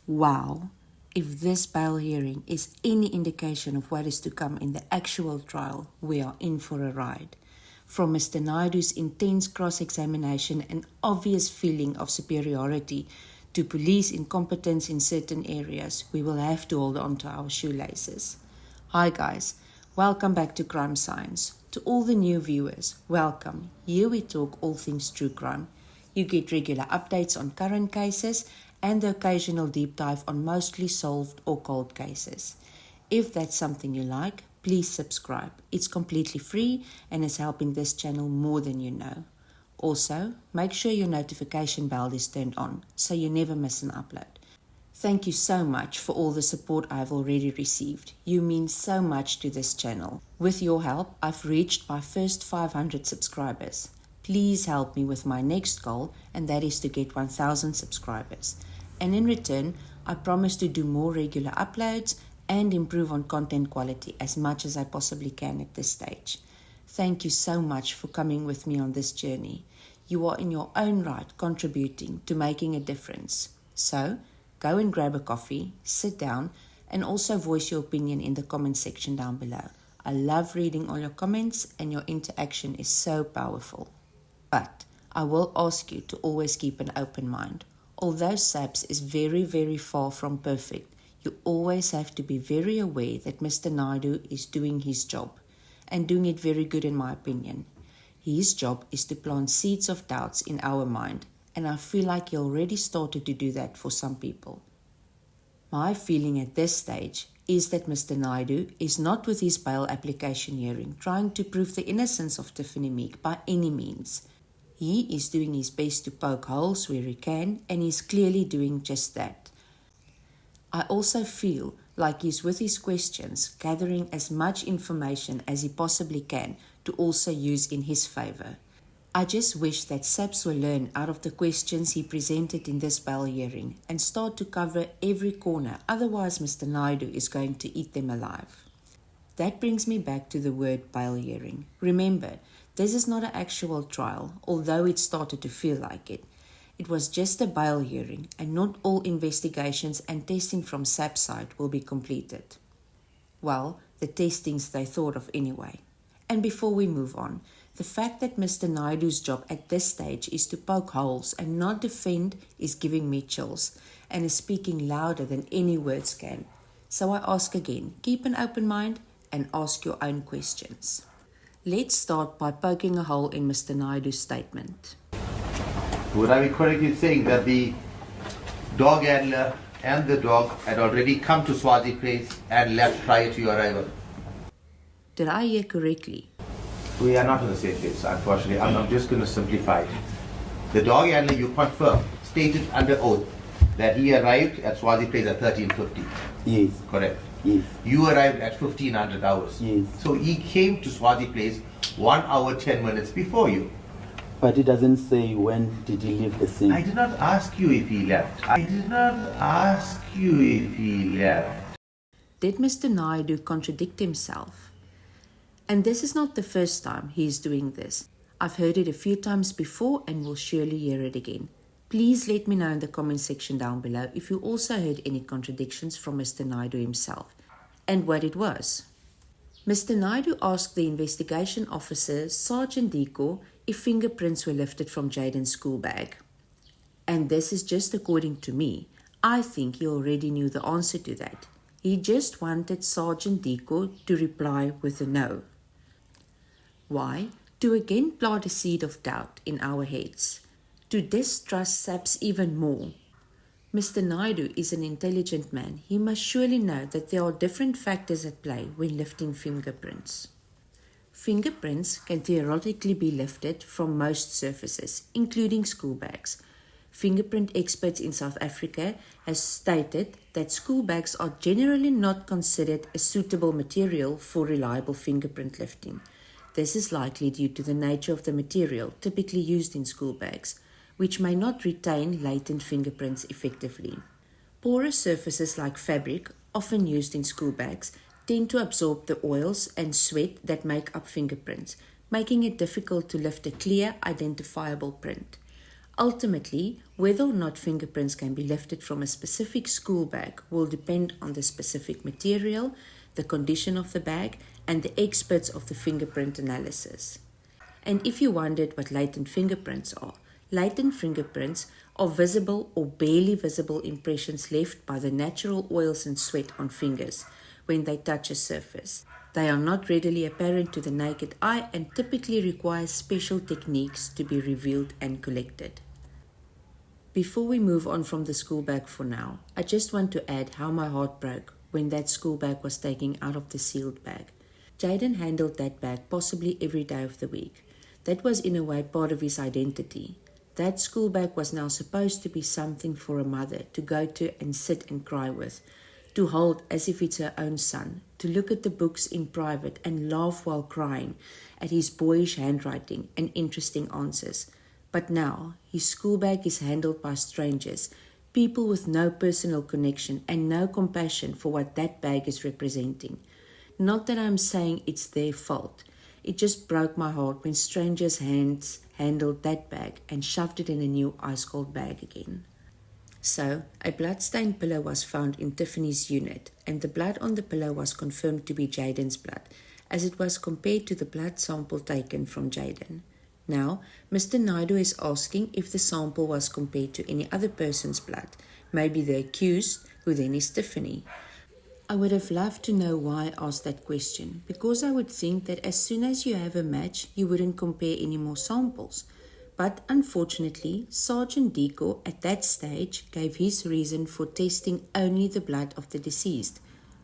Wow, if this bail hearing is any indication of what is to come in the actual trial, we are in for a ride. From Mr. Naidu's intense cross-examination and obvious feeling of superiority to police incompetence in certain areas, we will have to hold on to our shoelaces. Hi guys, welcome back to Crime Science. To all the new viewers, welcome. Here we talk all things true crime. You get regular updates on current cases and the occasional deep dive on mostly solved or cold cases. If that's something you like, please subscribe. It's completely free and is helping this channel more than you know. Also, make sure your notification bell is turned on so you never miss an upload. Thank you so much for all the support I've already received. You mean so much to this channel. With your help, I've reached my first 500 subscribers. Please help me with my next goal, and that is to get 1,000 subscribers. And in return, I promise to do more regular uploads and improve on content quality as much as I possibly can at this stage. Thank you so much for coming with me on this journey. You are in your own right contributing to making a difference. So, go and grab a coffee, sit down, and also voice your opinion in the comment section down below. I love reading all your comments and your interaction is so powerful. But I will ask you to always keep an open mind. Although SAPS is very, very far from perfect, you always have to be very aware that Mr. Naidu is doing his job, and doing it very good in my opinion. His job is to plant seeds of doubts in our mind, and I feel like he already started to do that for some people. My feeling at this stage is that Mr. Naidu is not with his bail application hearing trying to prove the innocence of Tiffany Meek by any means. He is doing his best to poke holes where he can, and he's clearly doing just that. I also feel like he's with his questions, gathering as much information as he possibly can to also use in his favor. I just wish that SAPS will learn out of the questions he presented in this bail hearing and start to cover every corner, otherwise Mr. Naidu is going to eat them alive. That brings me back to the word bail hearing. Remember, this is not an actual trial, although it started to feel like it. It was just a bail hearing, and not all investigations and testing from SAP's side will be completed. Well, the testings they thought of anyway. And before we move on, the fact that Mr. Naidu's job at this stage is to poke holes and not defend is giving me chills and is speaking louder than any words can. So I ask again, keep an open mind and ask your own questions. Let's start by poking a hole in Mr. Naidu's statement. Would I be correct in saying that the dog handler and the dog had already come to Swazi Place and left prior to your arrival? Did I hear correctly? We are not on the same place, unfortunately. I'm just going to simplify it. The dog handler, you confirm, stated under oath that he arrived at Swazi Place at 13:50. Yes. Correct? Yes. You arrived at 1500 hours. Yes. So he came to Swazi Place 1 hour 10 minutes before you. But it doesn't say when did he leave the scene. I did not ask you if he left. Did Mr. Naidu contradict himself? And this is not the first time he is doing this. I've heard it a few times before and will surely hear it again. Please let me know in the comment section down below if you also heard any contradictions from Mr. Naidu himself and what it was. Mr. Naidu asked the investigation officer, Sergeant Deco, if fingerprints were lifted from Jayden's school bag. And this is just according to me. I think he already knew the answer to that. He just wanted Sergeant Deco to reply with a no. Why? To again plant a seed of doubt in our heads. To distrust SAPS even more. Mr. Naidu is an intelligent man. He must surely know that there are different factors at play when lifting fingerprints. Fingerprints can theoretically be lifted from most surfaces, including school bags. Fingerprint experts in South Africa have stated that school bags are generally not considered a suitable material for reliable fingerprint lifting. This is likely due to the nature of the material typically used in school bags, which may not retain latent fingerprints effectively. Porous surfaces like fabric, often used in school bags, tend to absorb the oils and sweat that make up fingerprints, making it difficult to lift a clear, identifiable print. Ultimately, whether or not fingerprints can be lifted from a specific school bag will depend on the specific material, the condition of the bag, and the experts of the fingerprint analysis. And if you wondered what latent fingerprints are visible or barely visible impressions left by the natural oils and sweat on fingers when they touch a surface. They are not readily apparent to the naked eye and typically require special techniques to be revealed and collected. Before we move on from the school bag for now, I just want to add how my heart broke when that school bag was taken out of the sealed bag. Jayden handled that bag possibly every day of the week. That was in a way part of his identity. That school bag was now supposed to be something for a mother to go to and sit and cry with, to hold as if it's her own son, to look at the books in private and laugh while crying at his boyish handwriting and interesting answers. But now, his school bag is handled by strangers, people with no personal connection and no compassion for what that bag is representing. Not that I'm saying it's their fault. It just broke my heart when strangers' hands handled that bag and shoved it in a new ice-cold bag again. So, a blood-stained pillow was found in Tiffany's unit, and the blood on the pillow was confirmed to be Jayden's blood, as it was compared to the blood sample taken from Jayden. Now, Mr. Naidu is asking if the sample was compared to any other person's blood, maybe the accused, who then is Tiffany. I would have loved to know why I asked that question, because I would think that as soon as you have a match, you wouldn't compare any more samples. But unfortunately, Sergeant Deco at that stage gave his reason for testing only the blood of the deceased,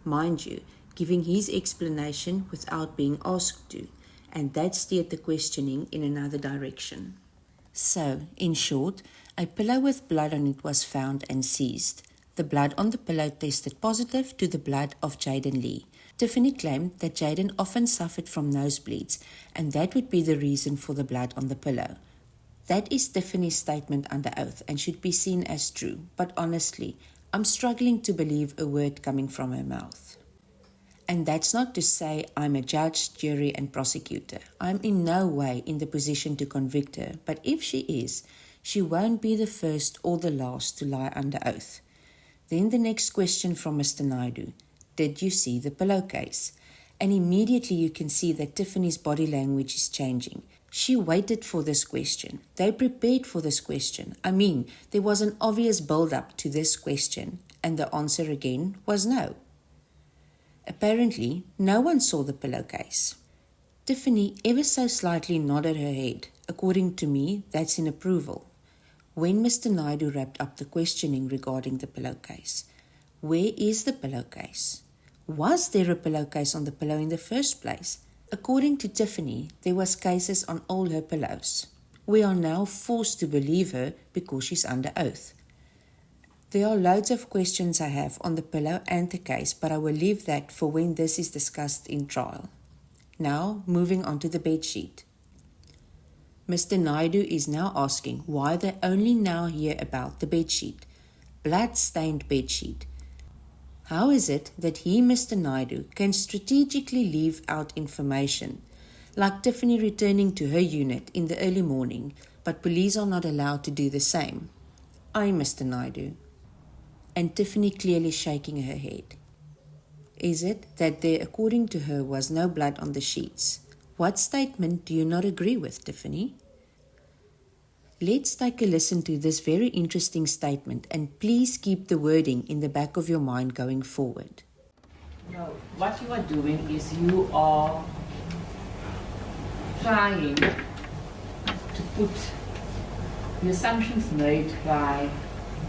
mind you, giving his explanation without being asked to, and that steered the questioning in another direction. So, in short, a pillow with blood on it was found and seized. The blood on the pillow tested positive to the blood of Jayden Lee. Tiffany claimed that Jayden often suffered from nosebleeds, and that would be the reason for the blood on the pillow. That is Tiffany's statement under oath and should be seen as true, but honestly, I'm struggling to believe a word coming from her mouth. And that's not to say I'm a judge, jury, and prosecutor. I'm in no way in the position to convict her, but if she is, she won't be the first or the last to lie under oath. Then the next question from Mr. Naidu, did you see the pillowcase? And immediately you can see that Tiffany's body language is changing. She waited for this question. They prepared for this question. I mean, there was an obvious build-up to this question, and the answer again was no. Apparently, no one saw the pillowcase. Tiffany ever so slightly nodded her head. According to me, that's in approval. When Mr. Naidu wrapped up the questioning regarding the pillowcase, where is the pillowcase? Was there a pillowcase on the pillow in the first place? According to Tiffany, there was cases on all her pillows. We are now forced to believe her because she's under oath. There are loads of questions I have on the pillow and the case, but I will leave that for when this is discussed in trial. Now, moving on to the bedsheet. Mr. Naidu is now asking why they only now hear about the bedsheet. Blood-stained bedsheet. How is it that he, Mr. Naidu, can strategically leave out information, like Tiffany returning to her unit in the early morning, but police are not allowed to do the same? Aye, Mr. Naidu. And Tiffany clearly shaking her head. Is it that there, according to her, was no blood on the sheets? What statement do you not agree with, Tiffany? Let's take a listen to this very interesting statement, and please keep the wording in the back of your mind going forward. No, what you are doing is you are trying to put the assumptions made by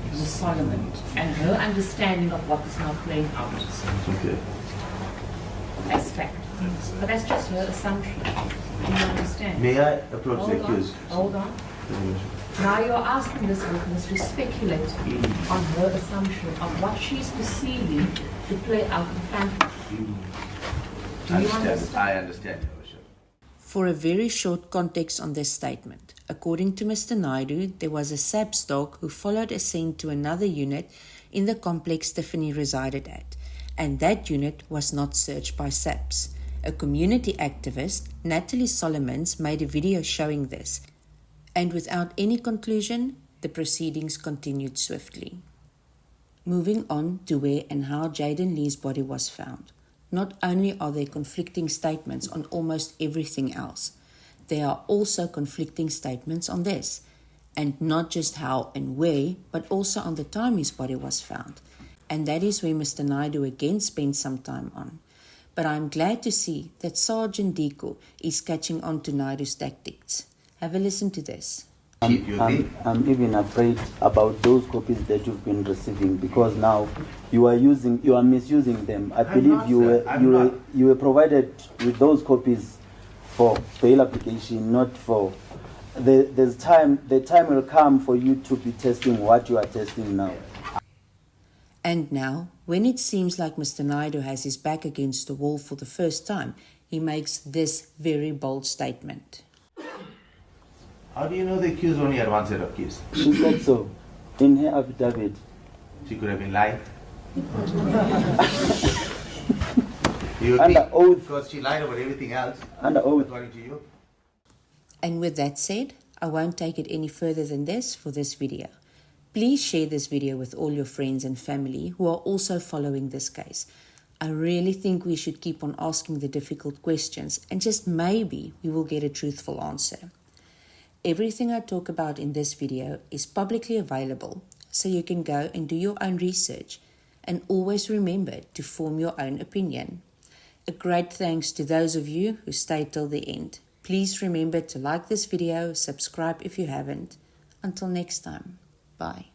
Ms. Solomon and her understanding of what is now playing out. Okay. As fact. But that's just her assumption. Do you understand? May I approach the accused? Hold on. Now you're asking this witness to speculate on her assumption of what she's perceiving to play out in front of you. Do you understand? I understand, Your Worship. For a very short context on this statement, according to Mr. Naidu, there was a SAPS dog who followed a scent to another unit in the complex Tiffany resided at, and that unit was not searched by SAPS. A community activist, Natalie Solomons, made a video showing this, And without any conclusion, the proceedings continued swiftly. Moving on to where and how Jayden Lee's body was found. Not only are there conflicting statements on almost everything else, there are also conflicting statements on this, and not just how and where, but also on the time his body was found. And that is where Mr. Naidu again spent some time on. But I'm glad to see that Sergeant Diko is catching on to Naidu's tactics. Have a listen to this. Chief, you agree? I'm even afraid about those copies that you've been receiving, because now you are misusing them. I believe not, sir. you were provided with those copies for bail application, not for. The time will come for you to be testing what you are testing now. And now, when it seems like Mr. Naidu has his back against the wall for the first time, he makes this very bold statement. How do you know the accused only had one set of keys? She said so in her affidavit. She could have been lying. You agree? Under oath. Because she lied about everything else, Under oath. according to you. And with that said, I won't take it any further than this for this video. Please share this video with all your friends and family who are also following this case. I really think we should keep on asking the difficult questions, and just maybe we will get a truthful answer. Everything I talk about in this video is publicly available, so you can go and do your own research, and always remember to form your own opinion. A great thanks to those of you who stayed till the end. Please remember to like this video, subscribe if you haven't. Until next time, bye.